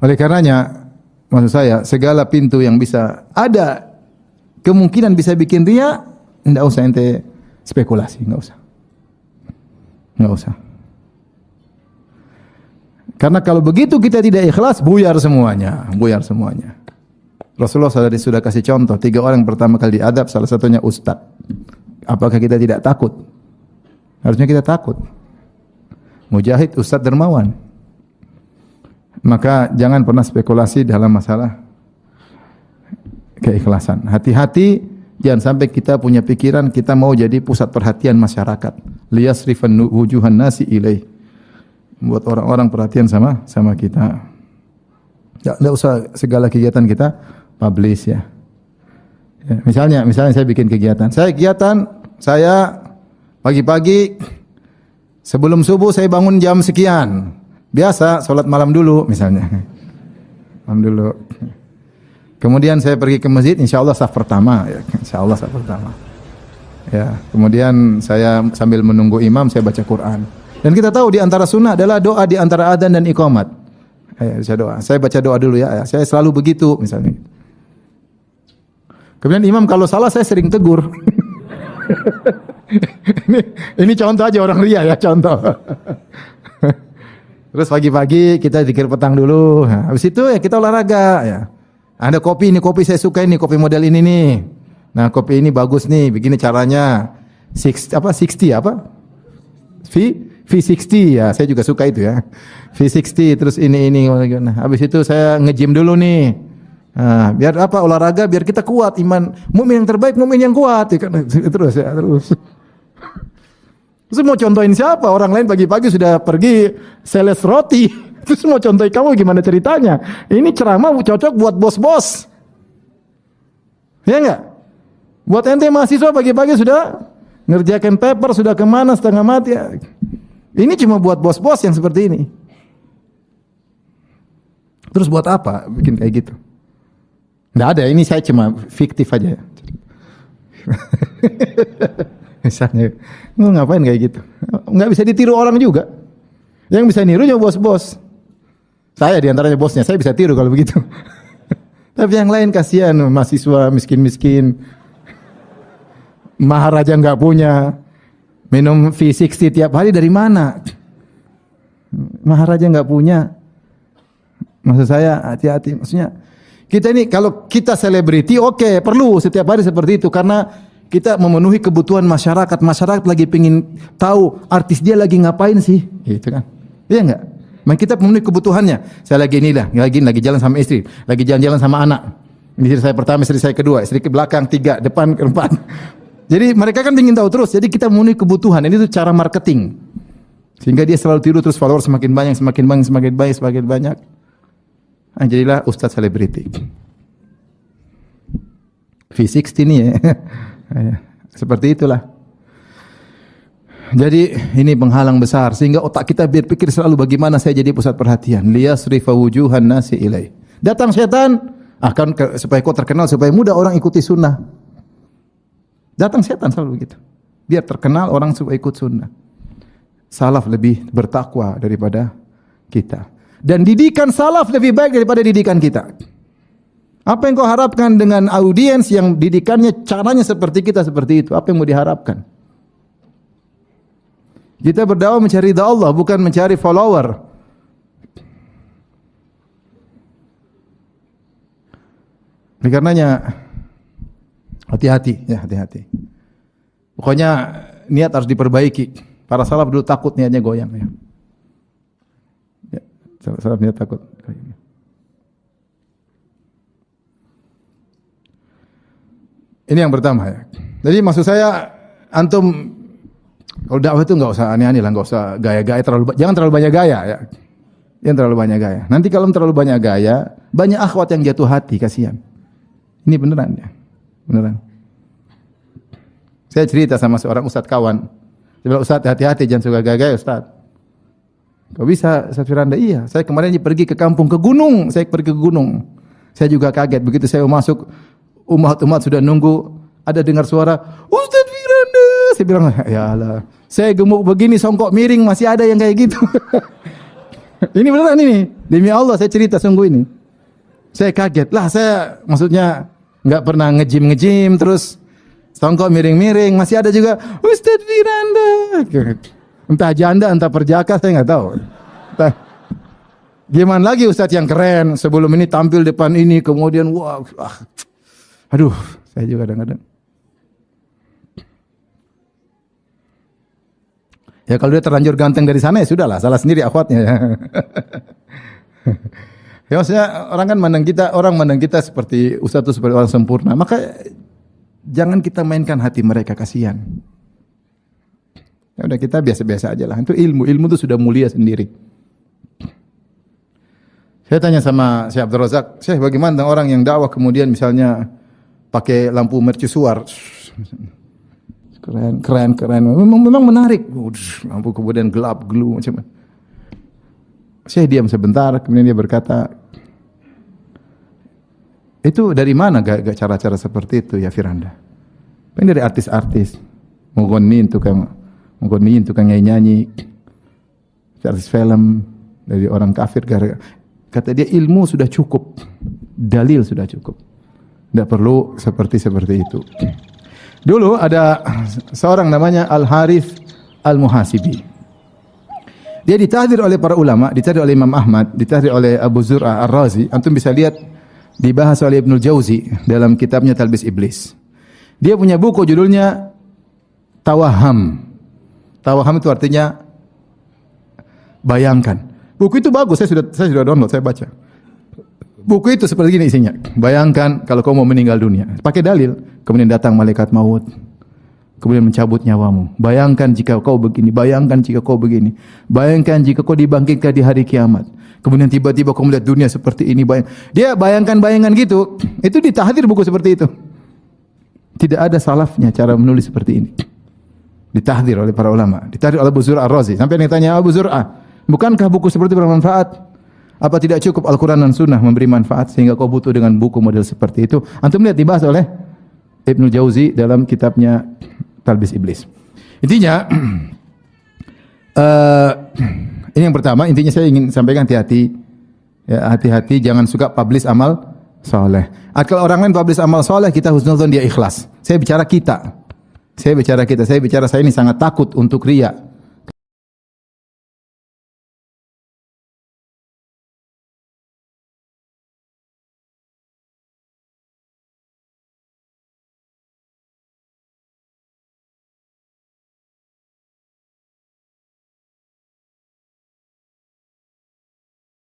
Oleh karenanya, maksud saya, segala pintu yang bisa ada kemungkinan bisa bikin ria, enggak usah ente spekulasi, enggak usah. Enggak usah. Karena kalau begitu kita tidak ikhlas, buyar semuanya, buyar semuanya. Rasulullah sudah kasih contoh, 3 orang pertama kali diadab, salah satunya ustaz. Apakah kita tidak takut? Harusnya kita takut. Mujahid, Ustaz dermawan. Maka jangan pernah spekulasi dalam masalah keikhlasan. Hati-hati, jangan sampai kita punya pikiran kita mau jadi pusat perhatian masyarakat. Liyasrifan wujuhan nasi ilaih. Buat orang-orang perhatian sama kita. Tidak usah segala kegiatan kita publish ya. Misalnya saya bikin kegiatan. Saya pagi-pagi sebelum subuh saya bangun jam sekian. Biasa salat malam dulu misalnya. Malam dulu. Kemudian saya pergi ke masjid, insyaallah saf pertama ya. Insyaallah saf pertama. Ya, kemudian saya sambil menunggu imam saya baca Quran. Dan kita tahu di antara sunnah adalah doa di antara adzan dan iqamat. Saya doa. Saya baca doa dulu ya. Saya selalu begitu misalnya. Kemudian imam kalau salah saya sering tegur. ini contoh aja orang ria ya, contoh. Terus pagi-pagi kita zikir petang dulu. Nah, habis itu ya kita olahraga ya. Ada kopi, ini kopi saya suka ini, kopi model ini nih. Nah, kopi ini bagus nih, begini caranya. 60 apa? V60 ya, saya juga suka itu ya. V60 terus ini. Nah, habis itu saya nge-gym dulu nih. Nah, biar apa? Olahraga biar kita kuat iman. Mukmin yang terbaik, mukmin yang kuat. Ya, terus. Terus mau contohin siapa? Orang lain pagi-pagi sudah pergi sales roti. Terus mau contohin kamu gimana ceritanya? Ini ceramah cocok buat bos-bos. Ya enggak? Buat ente mahasiswa pagi-pagi sudah ngerjakan paper, sudah kemana setengah mati. Ya. Ini cuma buat bos-bos yang seperti ini. Terus buat apa bikin kayak gitu? Nggak ada, ini saya cuma fiktif aja. Misalnya, ngapain kayak gitu? Nggak bisa ditiru orang juga. Yang bisa niru cuma bos-bos. Saya diantaranya bosnya, saya bisa tiru kalau begitu. Tapi yang lain kasihan, mahasiswa miskin-miskin. Maharaja nggak punya. Minum V60 tiap hari dari mana? Maharaja nggak punya. Maksud saya hati-hati. Maksudnya kita ini kalau kita selebriti oke, perlu setiap hari seperti itu karena kita memenuhi kebutuhan masyarakat. Masyarakat lagi pengin tahu artis dia lagi ngapain sih, gitu kan? Iya enggak? Maka kita memenuhi kebutuhannya. Saya lagi lagi jalan sama istri, lagi jalan-jalan sama anak. Istri saya pertama, istri saya kedua, istri ke belakang, 3, depan, keempat. Jadi mereka kan ingin tahu terus. Jadi kita memenuhi kebutuhan. Ini tuh cara marketing. Sehingga dia selalu tiru terus follower semakin banyak. Nah, jadilah ustaz selebriti. V60 nih ya. Seperti itulah. Jadi ini penghalang besar sehingga otak kita berpikir selalu bagaimana saya jadi pusat perhatian. Liyasrifa wujuhan nasi ilai. Datang setan akan supaya kau terkenal, supaya mudah orang ikuti sunnah. Datang setan selalu begitu. Biar terkenal orang supaya ikut sunnah. Salaf lebih bertakwa daripada kita. Dan didikan salaf lebih baik daripada didikan kita. Apa yang kau harapkan dengan audiens yang didikannya caranya seperti kita seperti itu? Apa yang mau diharapkan? Kita berdakwah mencari ridha Allah, bukan mencari follower. Oleh karenanya hati-hati. Pokoknya niat harus diperbaiki. Para salaf dulu takut niatnya goyang ya. Salaf niat takut. Ini yang pertama ya. Jadi maksud saya antum kalau dakwah itu enggak usah aneh-aneh lah, enggak usah gaya-gaya jangan terlalu banyak gaya ya. Jangan terlalu banyak gaya. Nanti kalau terlalu banyak gaya, banyak akhwat yang jatuh hati, kasihan. Ini beneran ya. Beneran. Saya cerita sama seorang ustaz kawan. Dia bilang, "Ustaz, hati-hati jangan suka gaya-gaya, Ustaz." Kok bisa, Ustaz Firanda? Iya, saya kemarin pergi ke kampung, ke gunung. Saya pergi ke gunung. Saya juga kaget. Begitu saya masuk, umat sudah nunggu. Ada dengar suara, "Ustaz Firanda." Saya bilang, "Ya Allah, saya gemuk begini, songkok miring, masih ada yang kayak gitu." Ini beneran ini. Demi Allah saya cerita sungguh ini. Saya kaget. Lah saya maksudnya enggak pernah ngejim terus tongkol miring-miring, masih ada juga Ustadz Firanda. Entah janda, entah perjaka, saya enggak tahu. Entah. Gimana lagi Ustadz yang keren, sebelum ini tampil depan ini, kemudian wah, aduh, saya juga kadang-kadang. Ya kalau dia terlanjur ganteng dari sana ya sudahlah, salah sendiri akhwatnya. Ya maksudnya orang mandang kita seperti ustaz itu seperti orang sempurna, maka jangan kita mainkan hati mereka, kasihan. Ya udah kita biasa-biasa aja lah. Itu ilmu itu sudah mulia sendiri. Saya tanya sama Syekh Abdul Razak, Syekh bagaimana orang yang dakwah kemudian misalnya pakai lampu mercusuar, keren, memang menarik. Lampu kemudian gelap, gelu macam. Syekh diam sebentar, kemudian dia berkata, itu dari mana gak cara-cara seperti itu ya Firanda? Ini dari artis-artis, menggonin tukang nyanyi, artis film, dari orang kafir. Kata dia ilmu sudah cukup, dalil sudah cukup, tidak perlu seperti itu. Dulu ada seorang namanya Al-Harith Al-Muhasibi. Dia ditahdir oleh para ulama, ditahdir oleh Imam Ahmad, ditahdir oleh Abu Zur'ah Ar-Razi. Antum bisa lihat dibahas oleh Ibnul Jauzi dalam kitabnya Talbis Iblis. Dia punya buku judulnya Tawaham. Tawaham itu artinya bayangkan. Buku itu bagus, saya sudah download, saya baca. Buku itu seperti ini isinya. Bayangkan kalau kau mau meninggal dunia, pakai dalil, kemudian datang malaikat maut, kemudian mencabut nyawamu. Bayangkan jika kau begini, bayangkan jika kau begini. Bayangkan jika kau dibangkitkan di hari kiamat. Kemudian tiba-tiba kau melihat dunia seperti ini. Dia bayangkan gitu. Itu ditahdir buku seperti itu. Tidak ada salafnya cara menulis seperti ini. Ditahdir oleh para ulama. Ditahdir oleh Abu Zur'ah Ar-Razi. Sampai yang tanya Abu Zur'ah, bukankah buku seperti itu bermanfaat? Apa tidak cukup Al-Quran dan Sunnah memberi manfaat sehingga kau butuh dengan buku model seperti itu? Antum lihat dibahas oleh Ibnu Jauzi dalam kitabnya Talbis Iblis. Intinya, ini yang pertama. Intinya saya ingin sampaikan hati-hati. Ya, hati-hati jangan suka publish amal soleh. Kalau orang lain publish amal soleh, kita husnuzon dia ikhlas. Saya bicara saya ini sangat takut untuk riya.